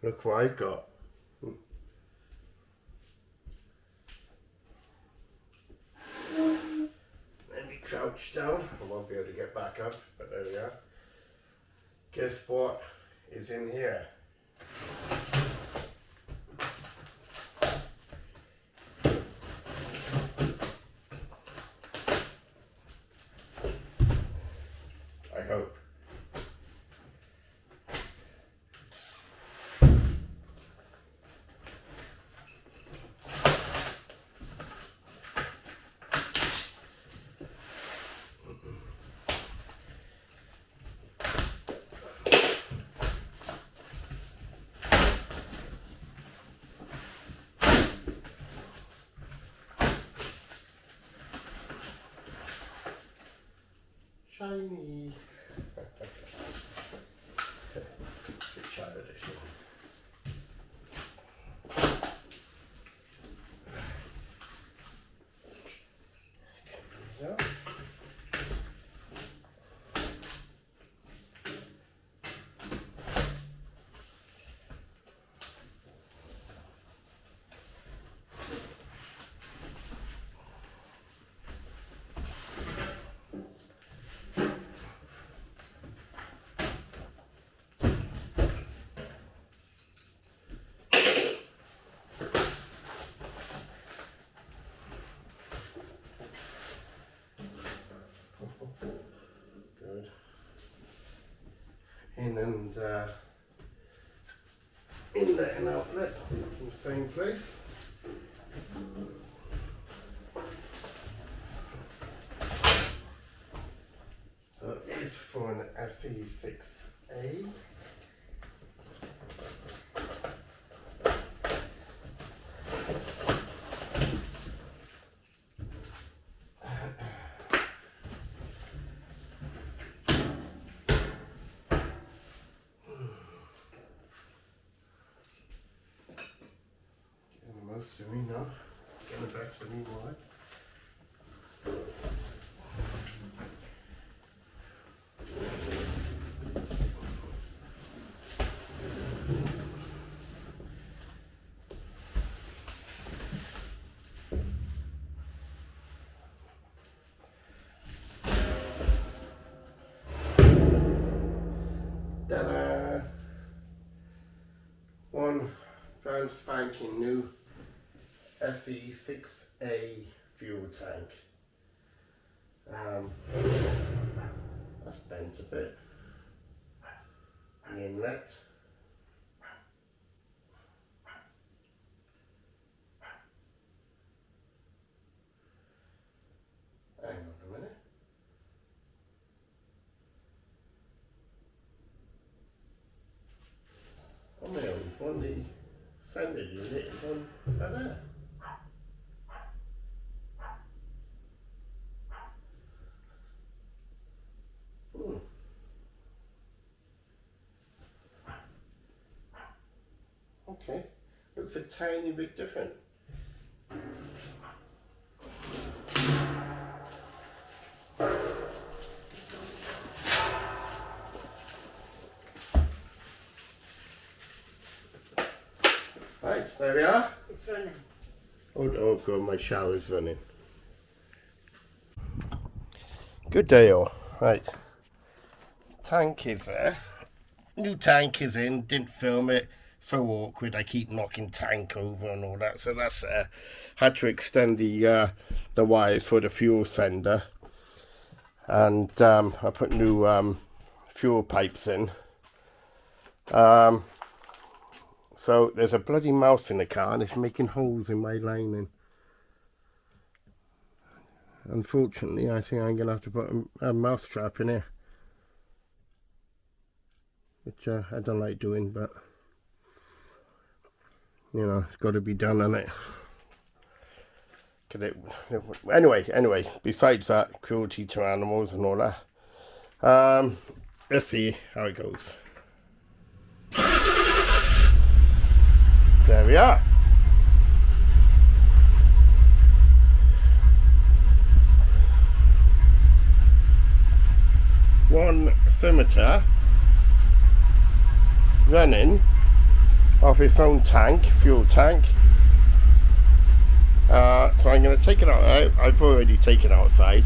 Look what I got. Let me crouch down. I won't be able to get back up, but there we are. Guess what is in here? I hope. Shiny. Bit childish. Yeah. Good. In and inlet and outlet in the same place. So it is for an SE6A. Most of me now, getting the best of me more. Ta-da! One brand spanking new SE6A fuel tank. That's bent a bit. The inlet. Hang on a minute. On my own one, the sender unit is on there. Okay, looks a tiny bit different. Right, there we are. It's running. Oh god, my shower's running. Good day all. Right, tank is there. New tank is in, didn't film it. So awkward, I keep knocking tank over and all that. So that's had to extend the wires for the fuel sender. And I put new fuel pipes in. So there's a bloody mouse in the car and it's making holes in my lining. Unfortunately, I think I'm going to have to put a mouse trap in here. Which I don't like doing, but you know, it's got to be done, hasn't it? Anyway, besides that, cruelty to animals and all that. Let's see how it goes. There we are. One scimitar running off its own tank, fuel tank. So I'm going to take it out. I've already taken it outside.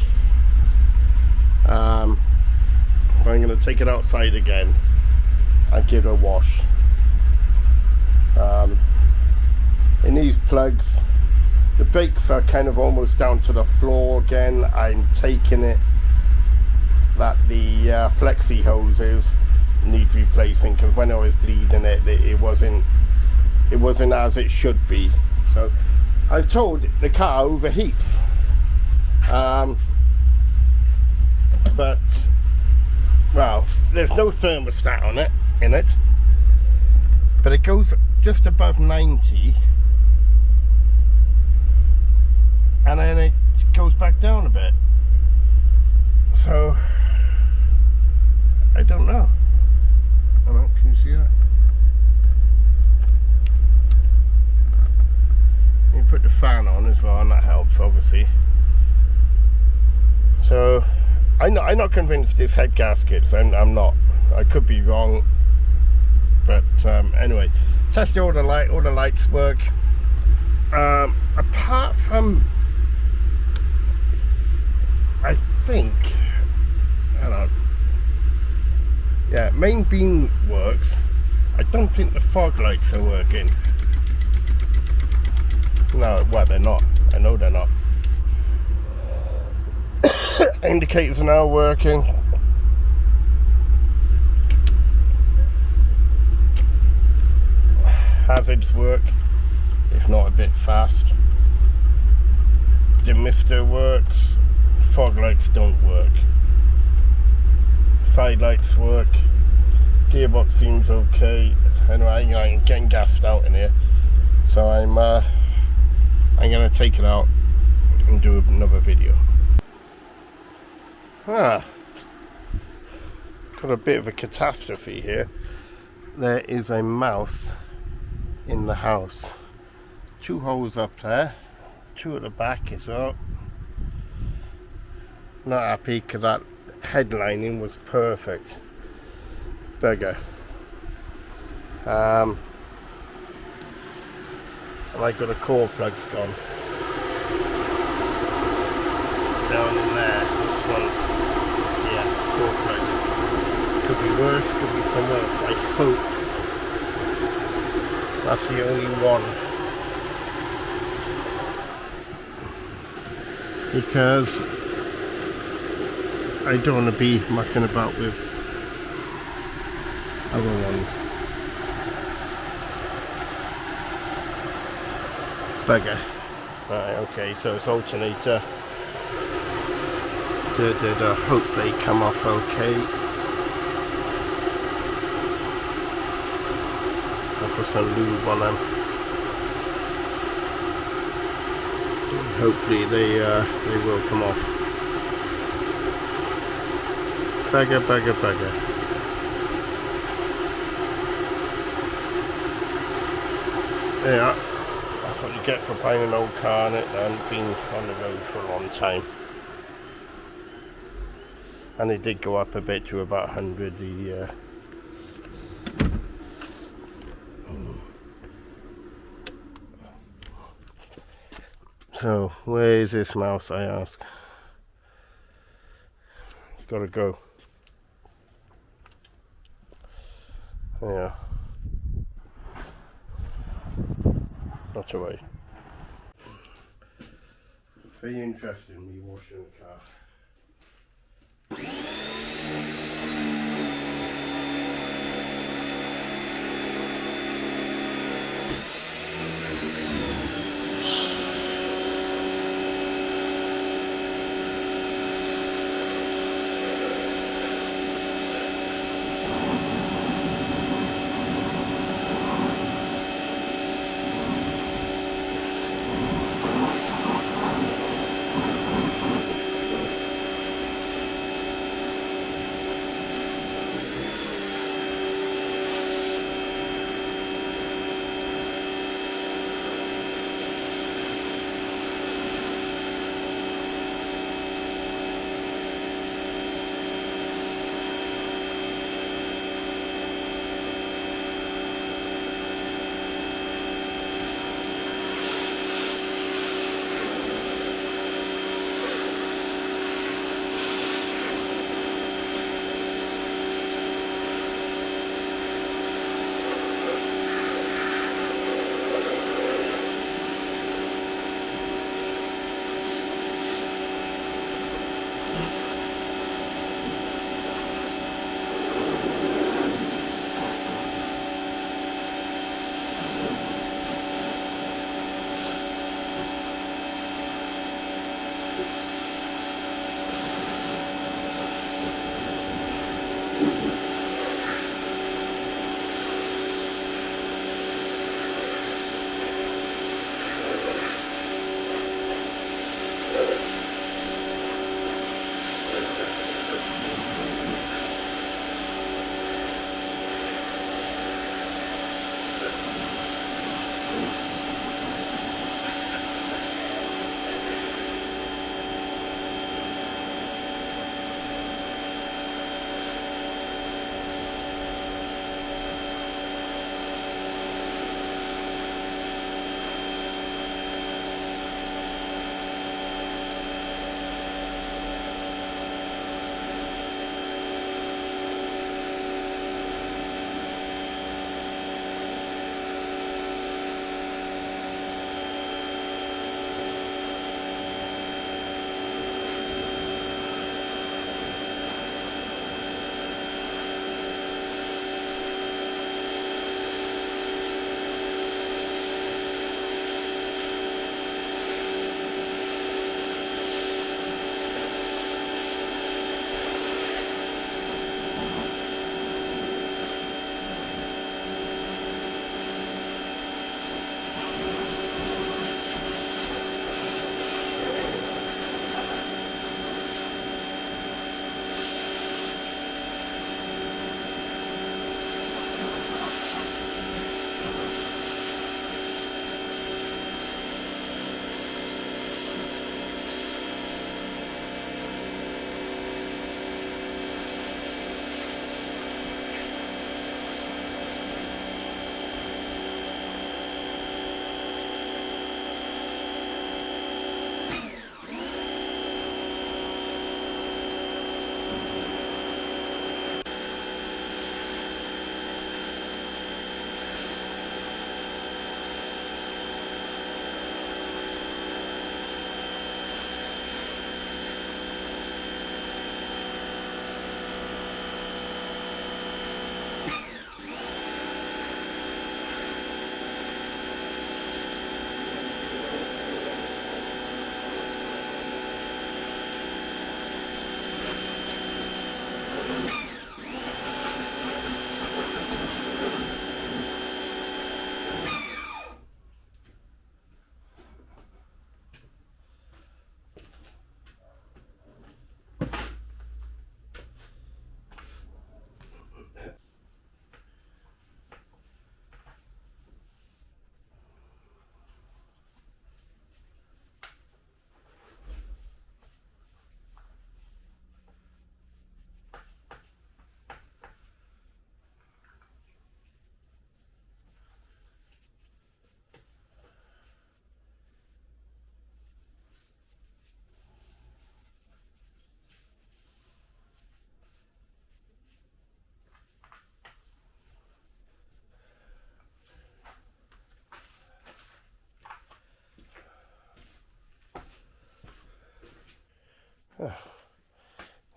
I'm going to take it outside again and give it a wash. In these plugs, the brakes are kind of almost down to the floor again. I'm taking it that the flexi hoses need replacing, because when I was bleeding it wasn't as it should be. So I was told the car overheats, but well, there's no thermostat on it but it goes just above 90 and then it goes back down a bit. So I don't know. Can you see that? You put the fan on as well, and that helps, obviously. So I'm not convinced it's head gaskets. I'm not. I could be wrong, but anyway, tested all the lights work. Apart from, I think, I don't know. Yeah, main beam works. I don't think the fog lights are working. No, well, they're not. I know they're not. Indicators are now working. Hazards work, if not a bit fast. Demister works. Fog lights don't work. Side lights work. Gearbox seems okay. Anyway, I'm getting gassed out in here, so I'm gonna take it out and do another video. Got a bit of a catastrophe here. There is a mouse in the house. 2 holes up there, 2 at the back as well. Not happy because that headlining was perfect. Bugger. And I got a core plug gone down in there. This one, yeah, core plug. Could be worse, could be somewhere. I hope that's the only one, because I don't want to be mucking about with other ones. Bugger. Right, okay, so it's alternator. I hope they come off okay. I'll put some lube on them. Hopefully they will come off. Bugger. Yeah, that's what you get for buying an old car and it hasn't been on the road for a long time. And it did go up a bit to about 100 the So where is this mouse, I ask? It's got to go. Yeah. Not to worry. Very interesting, me washing the car.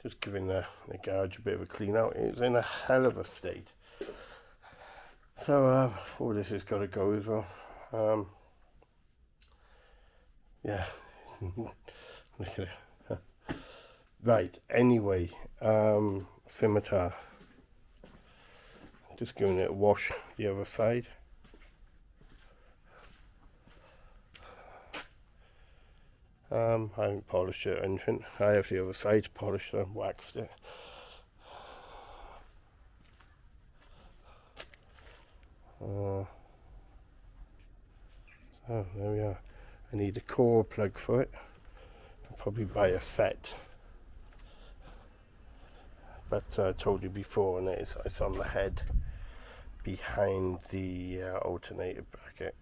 Just giving the garage a bit of a clean out. It's in a hell of a state. So, all this has got to go as well. Yeah. Look at it. Right, anyway, scimitar. Just giving it a wash the other side. I haven't polished it or anything. I have the other side polished and waxed it. So there we are. I need a core plug for it. I'll probably buy a set. But I told you before, and it's on the head behind the alternator bracket.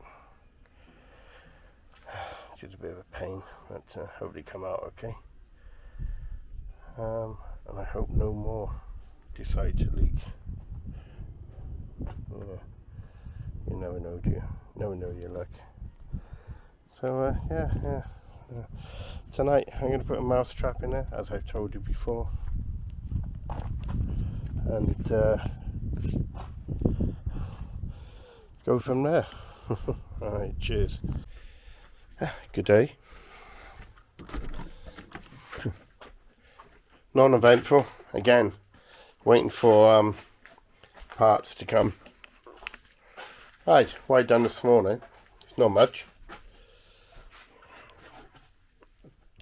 Which is a bit of a pain, but hopefully come out okay. And I hope no more decide to leak. Yeah. You never know, do you? Never know your luck. So yeah. Tonight I'm going to put a mouse trap in there, as I've told you before. And go from there. Alright, cheers. Good day. Non-eventful. Again, waiting for parts to come. Right, what I done this morning, it's not much.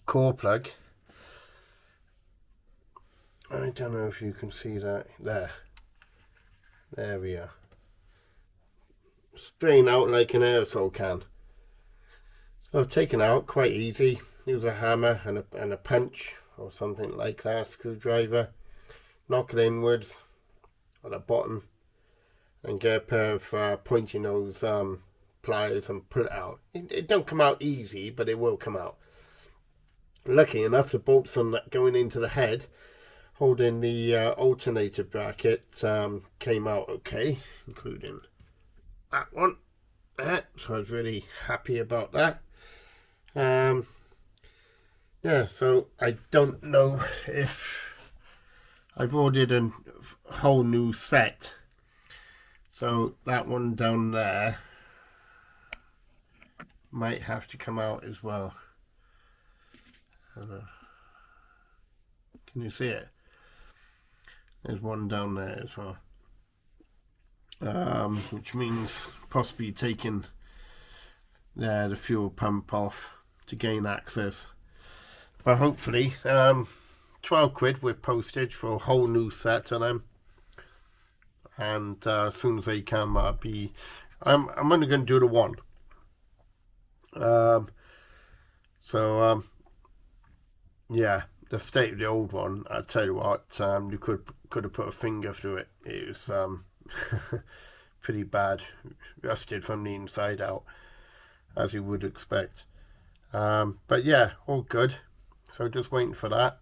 Core plug. I don't know if you can see that. There we are. Strain out like an aerosol can. So I've taken out quite easy. Use a hammer and a punch or something like that, screwdriver. Knock it inwards at the bottom and get a pair of pointy nose pliers and pull it out. It don't come out easy, but it will come out. Lucky enough, the bolts on that going into the head holding the alternator bracket came out okay, including that one there, so I was really happy about that. Yeah, so I don't know if I've ordered a whole new set, so that one down there might have to come out as well. Can you see it? There's one down there as well, which means possibly taking the fuel pump off to gain access. But hopefully 12 quid with postage for a whole new set of them, and as soon as they come I'm only going to do the one. Yeah, the state of the old one, I tell you what, you could have put a finger through it. It was pretty bad, rusted from the inside out, as you would expect. But yeah, all good. So just waiting for that.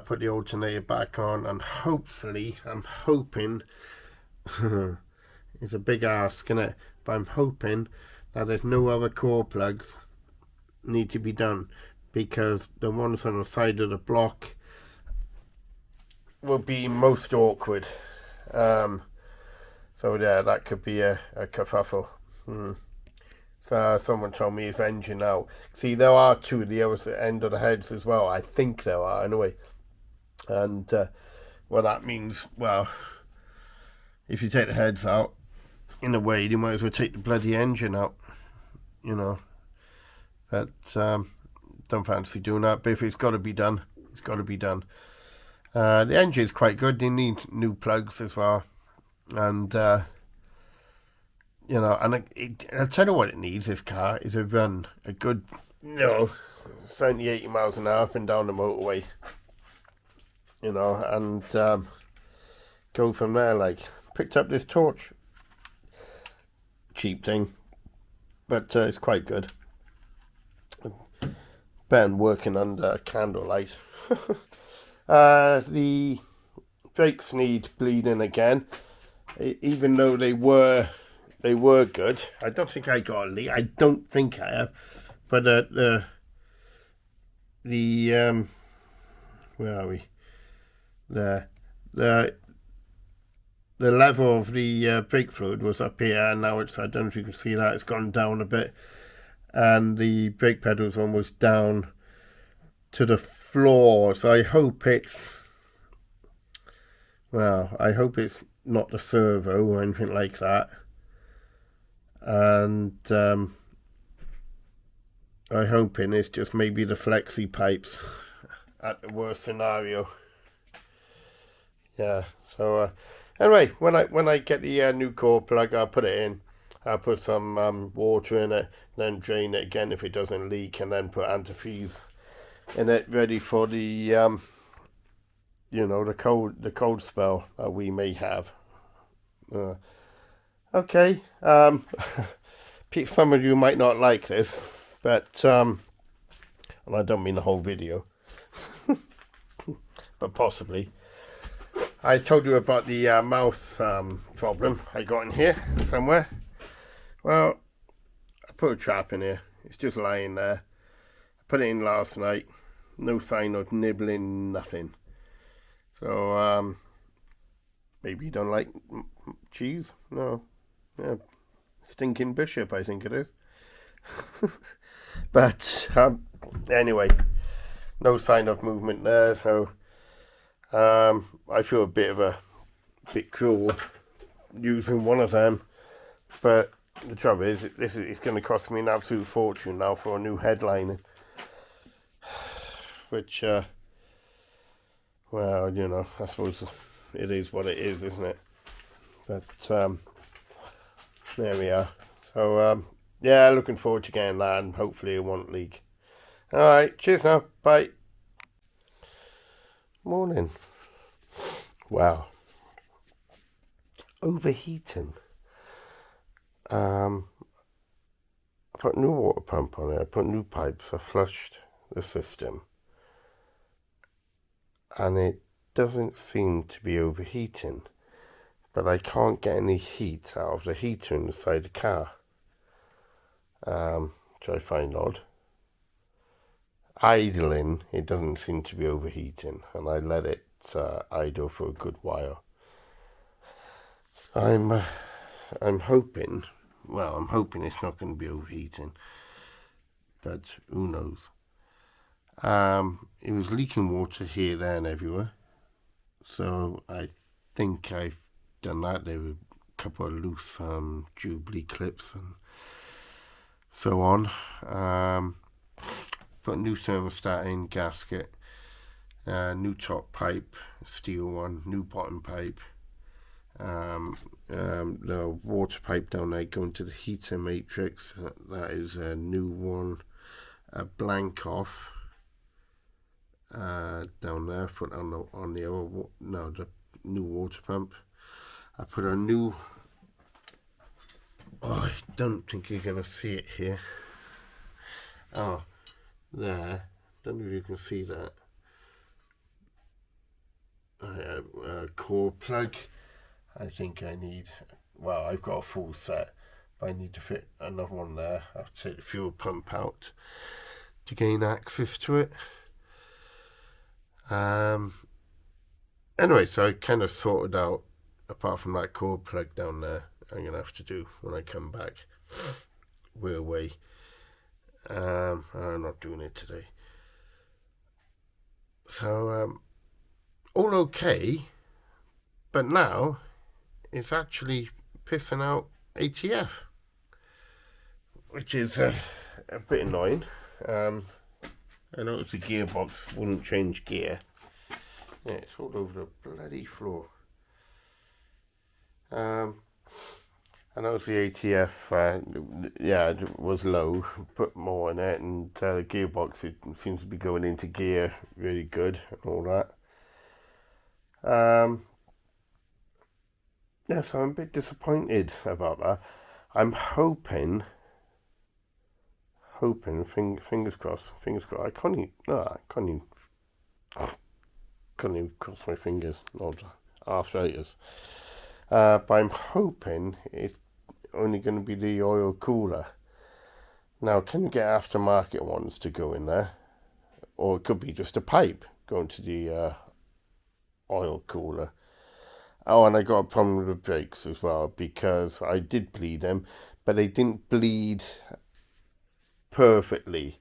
Put the alternator back on, and hopefully, I'm hoping, it's a big ask, isn't it? But I'm hoping that there's no other core plugs need to be done, because the ones on the side of the block will be most awkward. So yeah, that could be a kerfuffle. So someone told me his engine out. See, there are two at the other end of the heads as well. I think there are, anyway. And well, that means, well, if you take the heads out, in a way, you might as well take the bloody engine out, you know. But don't fancy doing that. But if it's got to be done, it's got to be done. The engine's quite good. They need new plugs as well. And you know, and I'll tell you what it needs, this car, is a run, a good, 70, 80 miles an hour up and down the motorway, you know, and go from there. Like, picked up this torch, cheap thing, but it's quite good. Better than working under candlelight. The brakes need bleeding again, even though they were good. I don't think I got a leak. I don't think I have. But where are we? There. The level of the brake fluid was up here, and now it's, I don't know if you can see that, it's gone down a bit. And the brake pedal's almost down to the floor. So I hope it's, well, I hope it's not the servo or anything like that. And I'm hoping it's just maybe the flexi pipes at the worst scenario. Yeah, so anyway, when I get the new core plug, I'll put it in. I'll put some water in it, then drain it again if it doesn't leak, and then put antifreeze in it, ready for the you know, the cold spell that we may have. Okay, some of you might not like this, but and I don't mean the whole video, but possibly. I told you about the mouse problem I got in here somewhere. Well, I put a trap in here. It's just lying there. I put it in last night. No sign of nibbling, nothing. So, maybe you don't like cheese? No. Yeah. Stinking bishop, I think it is. But, anyway, no sign of movement there, so I feel a bit cruel using one of them, but the trouble is, it's going to cost me an absolute fortune now for a new headlining, which, well, you know, I suppose it is what it is, isn't it? But there we are. So yeah, looking forward to getting that, and hopefully it won't leak. All right, cheers now, bye. Morning. Wow. Overheating. I put a new water pump on it. I put new pipes. I flushed the system, and it doesn't seem to be overheating, but I can't get any heat out of the heater inside the car, which I find odd. Idling, it doesn't seem to be overheating, and I let it idle for a good while. I'm hoping, well, I'm hoping it's not going to be overheating, but who knows. It was leaking water here, there, and everywhere, so I think I've done that. There were a couple of loose Jubilee clips and so on. Put a new thermostat in, gasket, new top pipe, steel one, new bottom pipe, the water pipe down there going to the heater matrix, that is a new one, a blank off down there, put on the other, no, the new water pump. I put a new, oh, I don't think you're going to see it here. Oh, there, don't know if you can see that. Core plug. I think I need, well, I've got a full set, but I need to fit another one there. I have to take the fuel pump out to gain access to it. Anyway, so I kind of sorted out, apart from that core plug down there, I'm going to have to do when I come back. We're away. I'm not doing it today. So, all okay, but now it's actually pissing out ATF, which is a bit annoying. I noticed the gearbox wouldn't change gear. Yeah, it's all over the bloody floor. I noticed the ATF, yeah, it was low, put more in it, and the gearbox, it seems to be going into gear really good and all that. Yeah, so I'm a bit disappointed about that. I'm hoping, fingers crossed, I can't even cross my fingers, not arthritis. But I'm hoping it's only going to be the oil cooler. Now, can you get aftermarket ones to go in there? Or it could be just a pipe. going to the oil cooler. Oh, and I got a problem with the brakes as well, because I did bleed them, but they didn't bleed perfectly.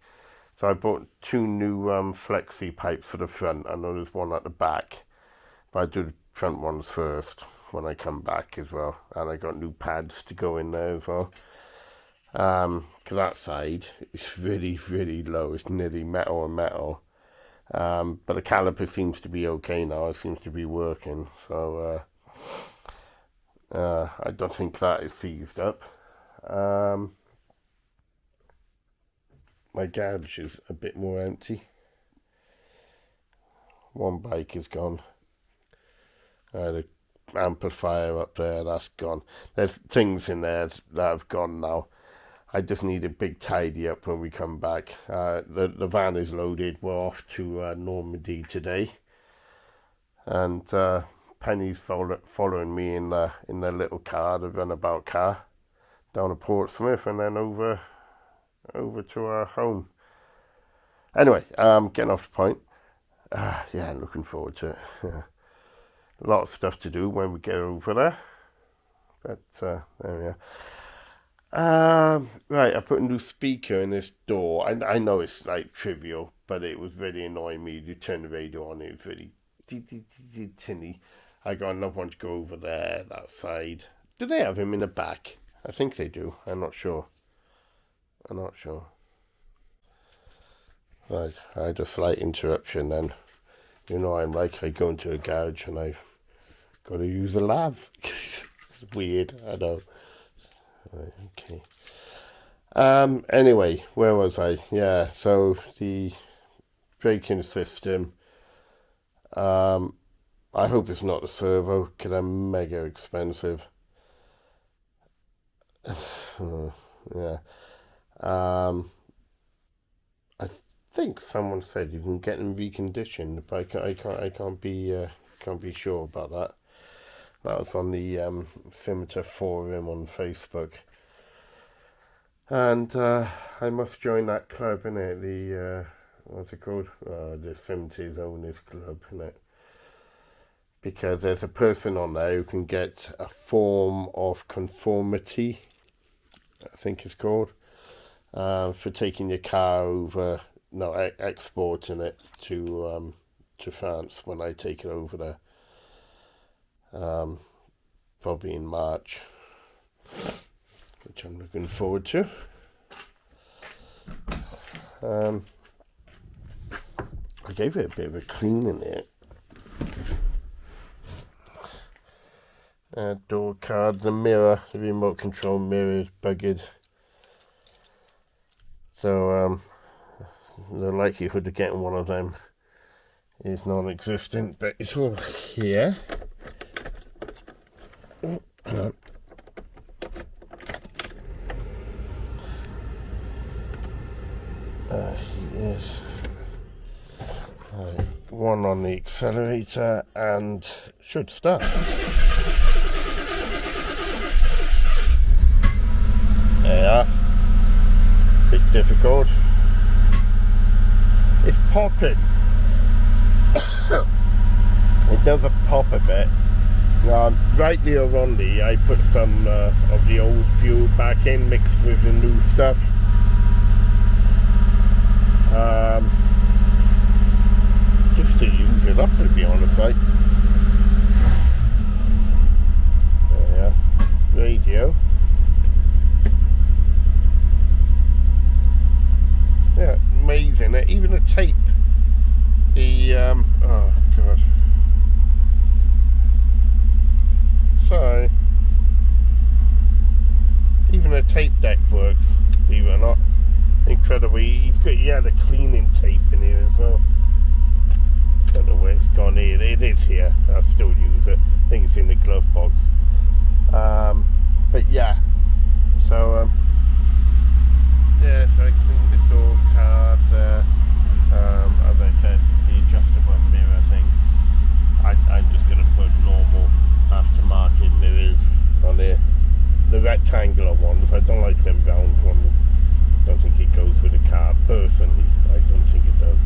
So I bought 2 new flexi pipes for the front, and there's one at the back. But I do the front ones first when I come back as well. And I got new pads to go in there as well. Because that side is really, really low. It's nearly metal on metal. But the caliper seems to be okay now. It seems to be working. So I don't think that is seized up. My garage is a bit more empty. One bike is gone. The amplifier up there, that's gone. There's things in there that have gone now. I just need a big tidy up when we come back. The van is loaded. We're off to Normandy today, and Penny's following me in the little car, the runabout car, down to Portsmouth, and then over to our home. Anyway, getting off the point. Yeah, looking forward to it. A lot of stuff to do when we get over there, but there we are. Right, I put a new speaker in this door. I know it's like trivial, but it was really annoying me. You turn the radio on, it was really tinny. I got another one to go over there, that side. Do they have him in the back? I think they do. I'm not sure. Right, I had a slight interruption then. You know, I'm like, I go into a garage and I've got to use a lav. It's weird, I know. Right, okay. Anyway, where was I? Yeah, so the braking system. I hope it's not the servo, because they're mega expensive. Yeah. I think someone said you can get them reconditioned, but I can't be sure about that. That was on the Scimitar forum on Facebook, and I must join that club, innit? The what's it called? The Scimitar's Owners Club, innit? Because there's a person on there who can get a form of conformity, I think it's called, for taking your car over. No, exporting it to France when I take it over there. Probably in March, which I'm looking forward to. I gave it a bit of a clean in it. Door card, the mirror, the remote control mirror is buggered. So the likelihood of getting one of them is non-existent, but it's all here. Oh, hang on. Yes. One on the accelerator and should start. There you are. Bit difficult. It's popping. It does a pop a bit. Rightly or wrongly, I put some of the old fuel back in, mixed with the new stuff. Just to use it up, to be honest, like. There we are. Radio. Yeah, amazing. Even the tape. Oh god. Sorry. Even the tape deck works, believe it or not. Incredible. He had a cleaning tape in here as well. Don't know where it's gone here. It is here. I still use it. I think it's in the glove box. But yeah. So yeah, so I cleaned the door card there. As I said, the adjustable mirror thing. I'm just going to put normal aftermarket mirrors on here. The rectangular ones, I don't like them round ones. I don't think it goes with the car. Personally, I don't think it does.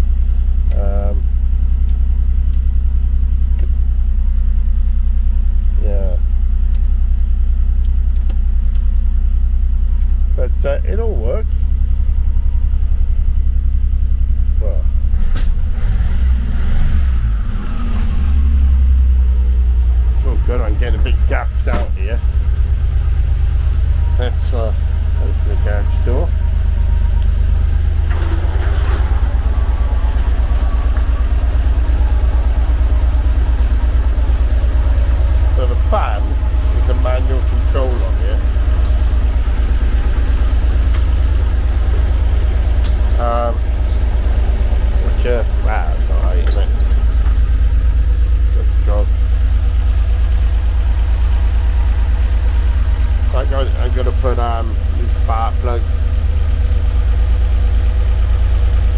put new spark plugs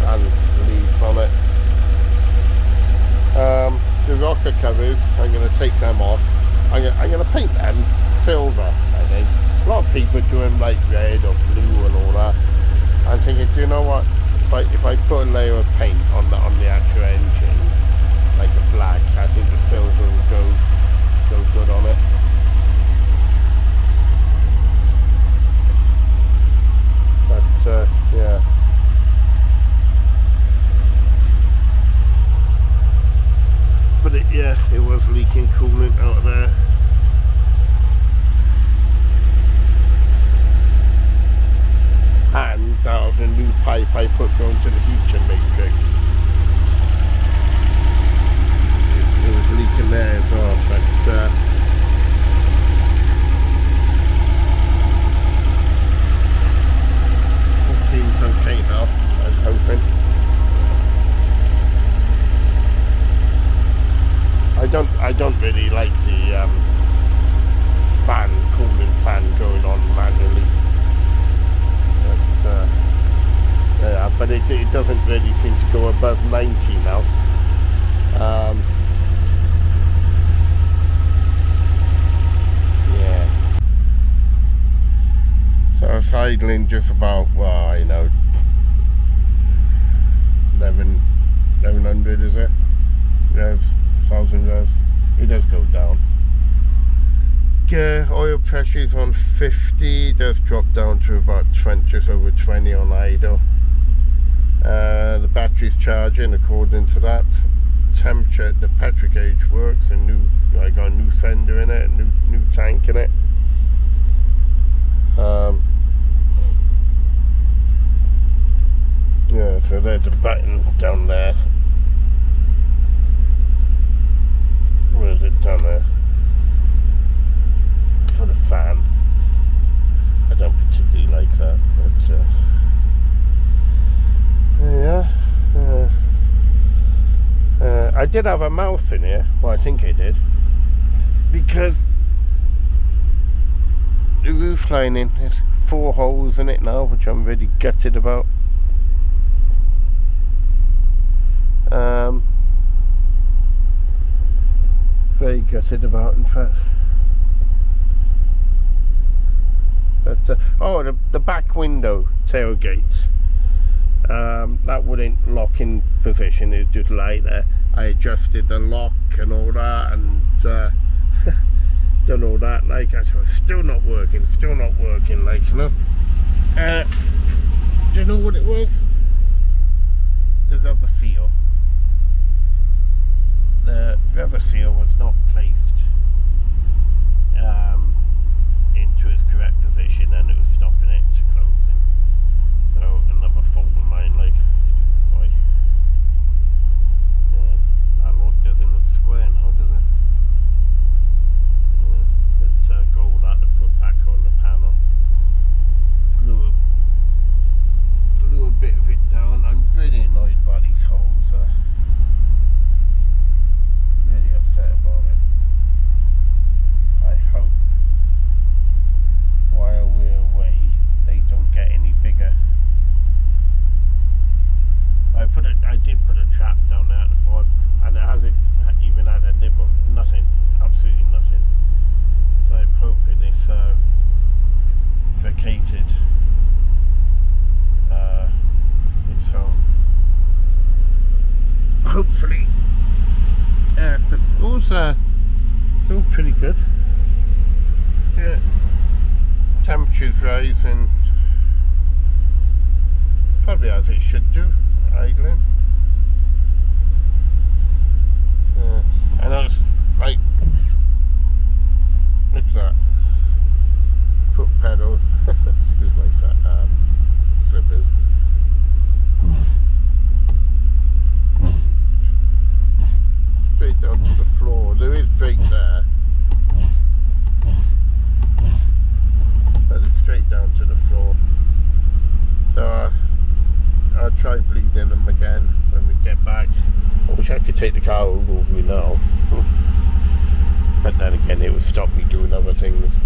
and leads on it. The rocker covers, I'm going to take them off. I'm going to paint them silver, I think. A lot of people do them like red or blue and all that. I'm thinking, do you know what? If I put a layer of paint on the actual engine, like a black, I think the silver will go good on it. But yeah. But it was leaking coolant out of there. And out of the new pipe I put going to the heater matrix, it was leaking there as well. But it seems okay now, I'm hoping. I don't really like the cooling fan going on manually. But it doesn't really seem to go above 90 now. Yeah. So I was idling just about, well, I know, 1100 is it? Revs, 1000 revs. It does go down. Oil pressure is on 50, it does drop down to about 20, just over 20 on idle. The battery's charging according to that. Temperature, the petrol gauge works, and I got a new sender in it, a new tank in it. Yeah, so there's a button down there. Where is it? Down there. For the fan. I don't particularly like that, but yeah. I did have a mouse in here. Well, I think I did, because the roof lining, there's 4 holes in it now, which I'm really gutted about. Very gutted about, in fact. But oh, the back window tailgates, that wouldn't lock in position, it's just like there. I adjusted the lock and all that, and done all that, like, it's still not working, like, you know. Do you know what it was? The rubber seal. The rubber seal was not placed into its correct position, and it was stopping it closing. So another fault of mine, like, stupid boy. That lock doesn't look square now, does it? But gold had to put back on the panel. Glue a bit of it down. I'm really annoyed by these holes. Really upset about it. I hope while we're away they don't get any bigger. I did put a trap down there at the bottom, and it hasn't even had a nibble. Nothing, absolutely nothing. So I'm hoping it's vacated its home. Hopefully. But also still pretty good. Yeah. Temperature's rising, probably as it should do, idling. And I was like, look at that. Foot pedal, excuse my slippers. Straight down to the floor. There is brake there, but it's straight down to the floor. So I'll try bleeding them again when we get back. I wish I could take the car over with me now, but then again it would stop me doing other things.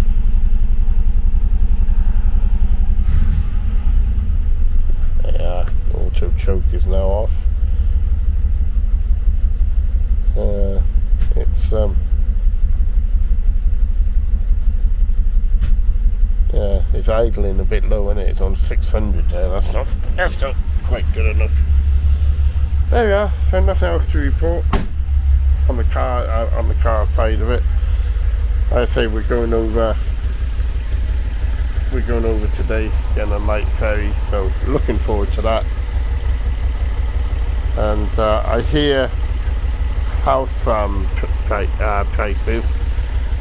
Yeah, auto choke is now off. It's yeah, it's idling a bit low, isn't it? It's on 600 there. That's not quite good enough. There we are. So nothing else to report on the car side of it. Like I say, we're going over today, getting a night ferry, so looking forward to that. And I hear house prices,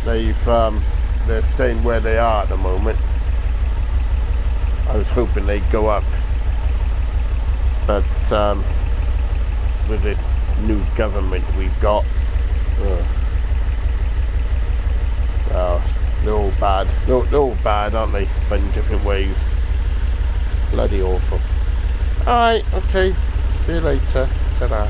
they're staying where they are at the moment. I was hoping they'd go up, but with this new government we've got, they're all bad. They're all bad, aren't they? But in different ways. Bloody awful. Alright, okay. See you later. Ta-da.